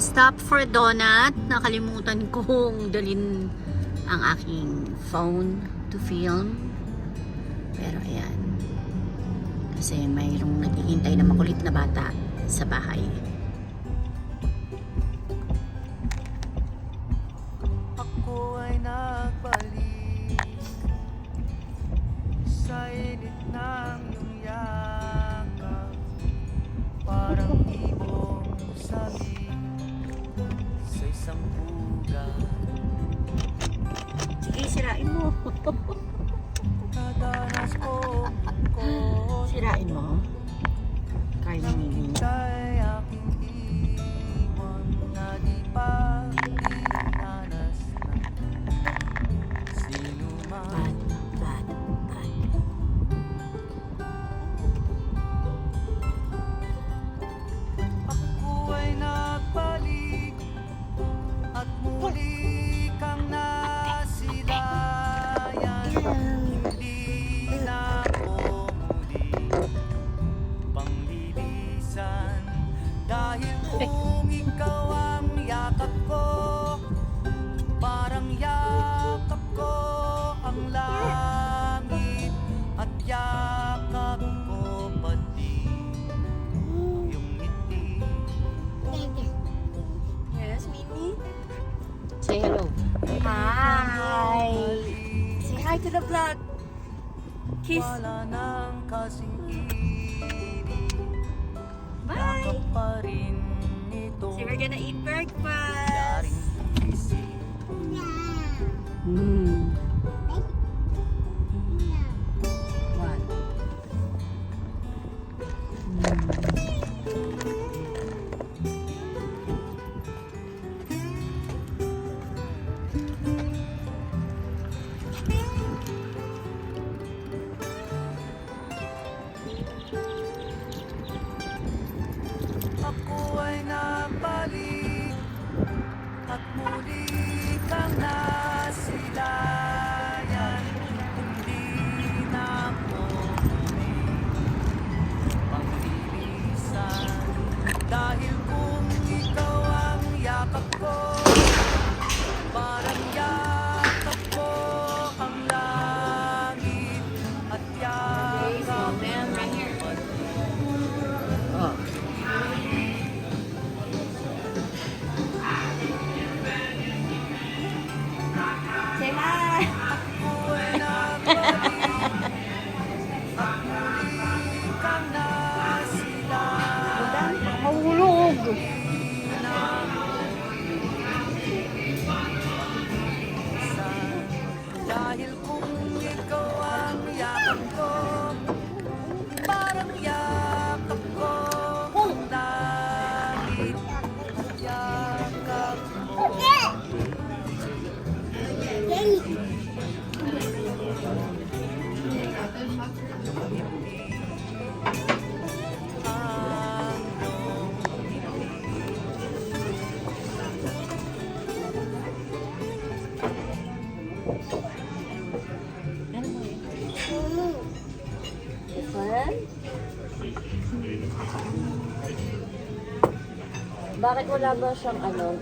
stop for donut. Nakalimutan kong dalhin ang aking phone to film. Pero ayan. Kasi mayroong naghihintay na makulit na bata sa bahay. Ako ay nagbalik sa init ng iyong yakap, parang ibong sabi sa isang ugat. Sige, sirain mo. Nadanas ko Sirain mo. Kaya nangingin. kay aking iwan na di pa dinanas ng sino man. Bad. Ako ay nagbalik at muli kang nasilayan. Hindi na ako muli panglilisan, dahil kung ikaw ang yakap ko, parang yakap ko ang langit, at yakap ko pati yung ngiti. Yes, Mimi? Say hello. Hi. Say hi to the vlog. Kiss. Wala nang kasing ibig, Bye. yakap pa rin ito. So we're gonna eat breakfast. Daring isip. What? Ako ay nabalik at muli kang nasilayan. Hindi na ako muli panglilisan, dahil kung ikaw ang yakap ko, parang yakap ko ang langit, at yakap Oh. Say hi. ako ay nagbalik at muli kang nasilayan. Mahulog. Dahil kung ikaw ang yakap ko, parang yakap ko ang langit, at yakap mo ang iyong Fun? Bakit wala ba siyang yung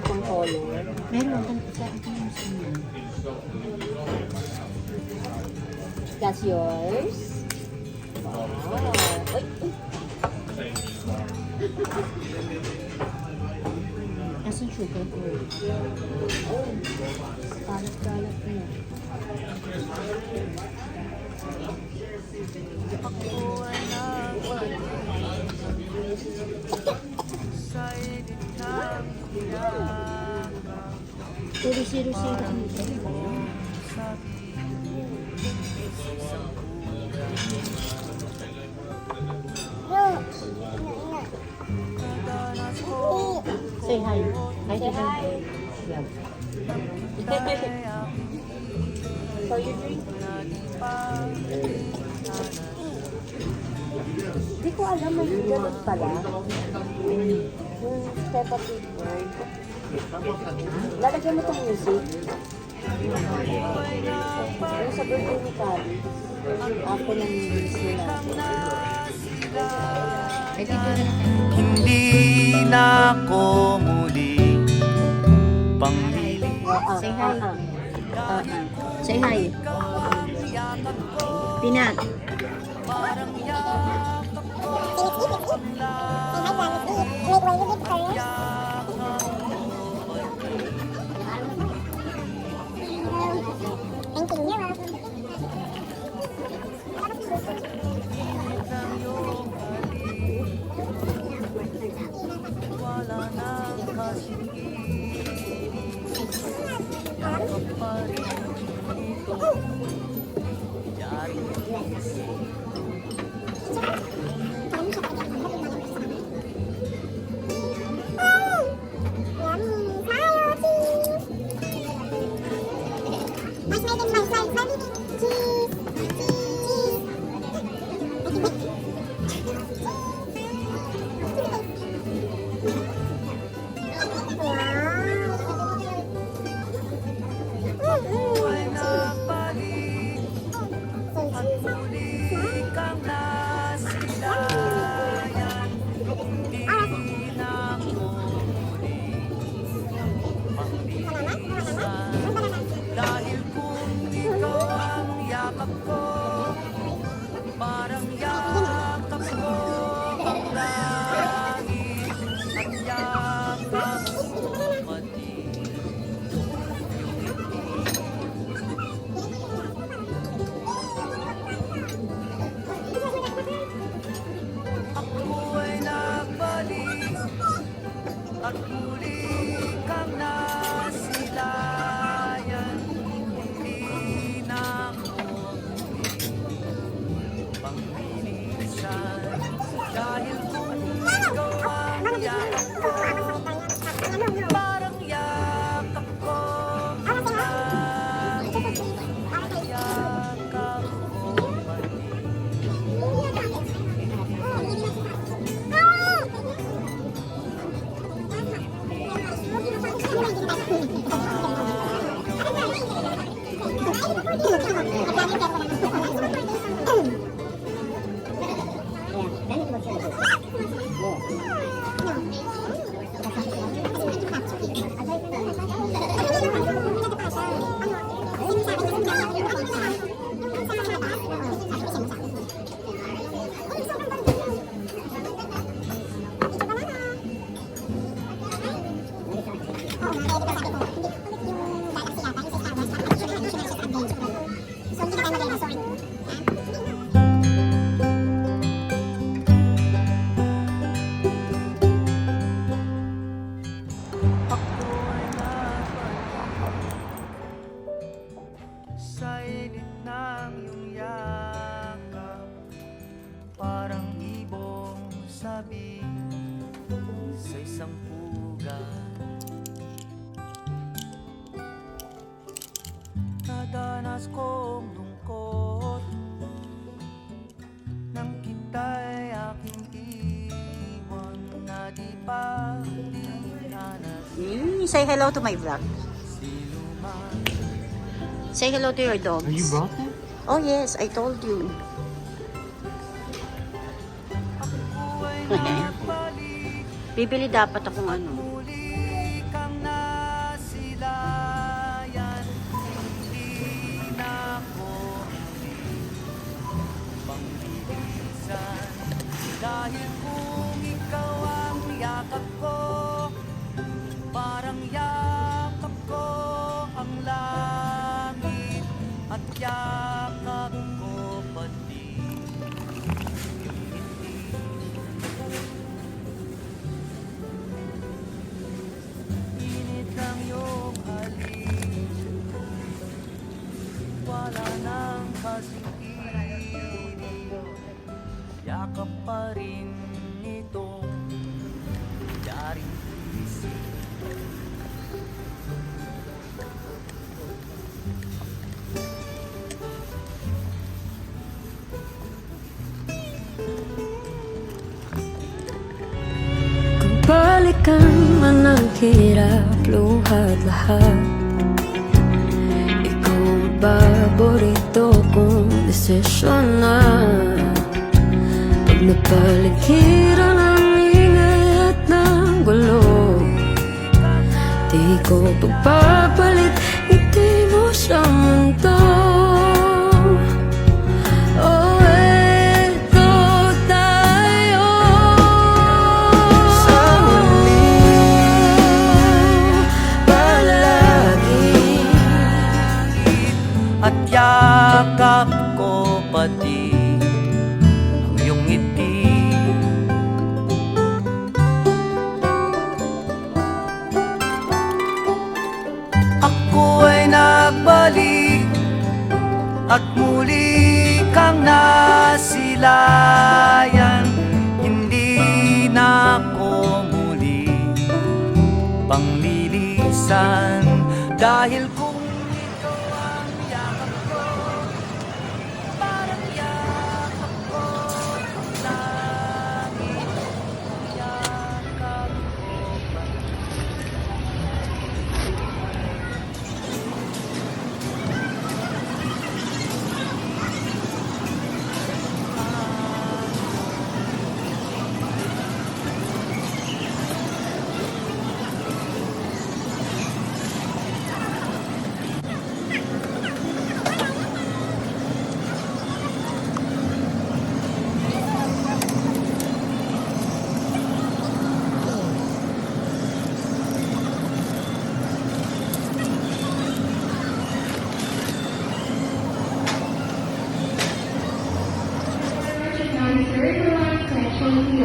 pang color? Meron kang isa. Ito yung sino. That's yours? Wow. Ay, ay. Asan sugar ko? Oh. Kalat-kalat na. Ako ay nagbalik sa init ng yakap, Zero. sabi sa isang nadanas ko Say hi. Hi, Say hi. Yeah. So you drink? Hindi ko alam, may ganun pala. Yung Peppa Pig word. Lalagyan mo itong music. Yung sa birthday ni Kali, ako nang music natin. Ay, dito na lang. Hindi na ako muling panghiling. Say hi. Say hi. Pinat. Parang yakap ko ang wala nang kasigilin. Yakap pa rin ito. Yaring buhay na balik at muli kang nasilayan. Hindi na ako muli pangbilisan. Dahil kung ikaw ang yakap ko, parang yakap ko ang langit at yakap ko pati. Ako ay nagbalik at muli kang nasilayan. Hindi na ako pangbilisan. Dahil kung ikaw ang yakap ko, parang yakap ko ang langit at yakap ko pati. Sa init ng iyong yakap, parang ibong sabi sa isang pugad. Nadanas kong lungkot nang kita'y aking iwan na di pa dinanas. Say hello to my vlog. Say hello to your dogs. You brought them? Oh yes, I told you. Ako ay nagbalik. Bibili dapat akong ano. Muli kang nasilayan. Hindi na ako pangbilisan. Dahil kung ikaw ang yakap ko, parang yakap ko ang langit at yakap ko pati yung ngiti. Init ng iyong halik, wala nang kasing-inig. Yakap pa rin itong yaring isip. Balikan man ang hirap, luhat lahat. Ikaw ang paborito kong desisyon na. Pag napaligiran ang ingay at ng ko pagpapalit ngiti mo sa mundo. Oh, eto tayo Sa huli palagi. at yakap ko pati ang iyong ngiti. Ako ay nagbalik at muli kang nasilayan. Hindi na ako muli panglilisan dahil kung ikaw ang yakap ko, parang yakap ko ang langit. Yakap ko pa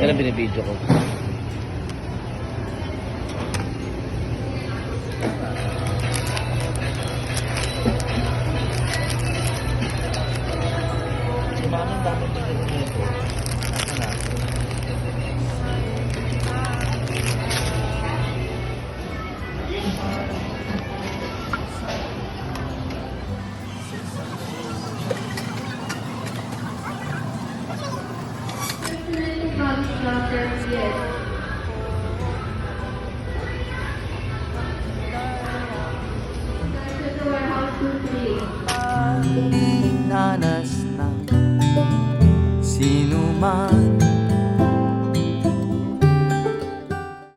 Kailan binibidyo ko? Mamang dami nito. Pinanas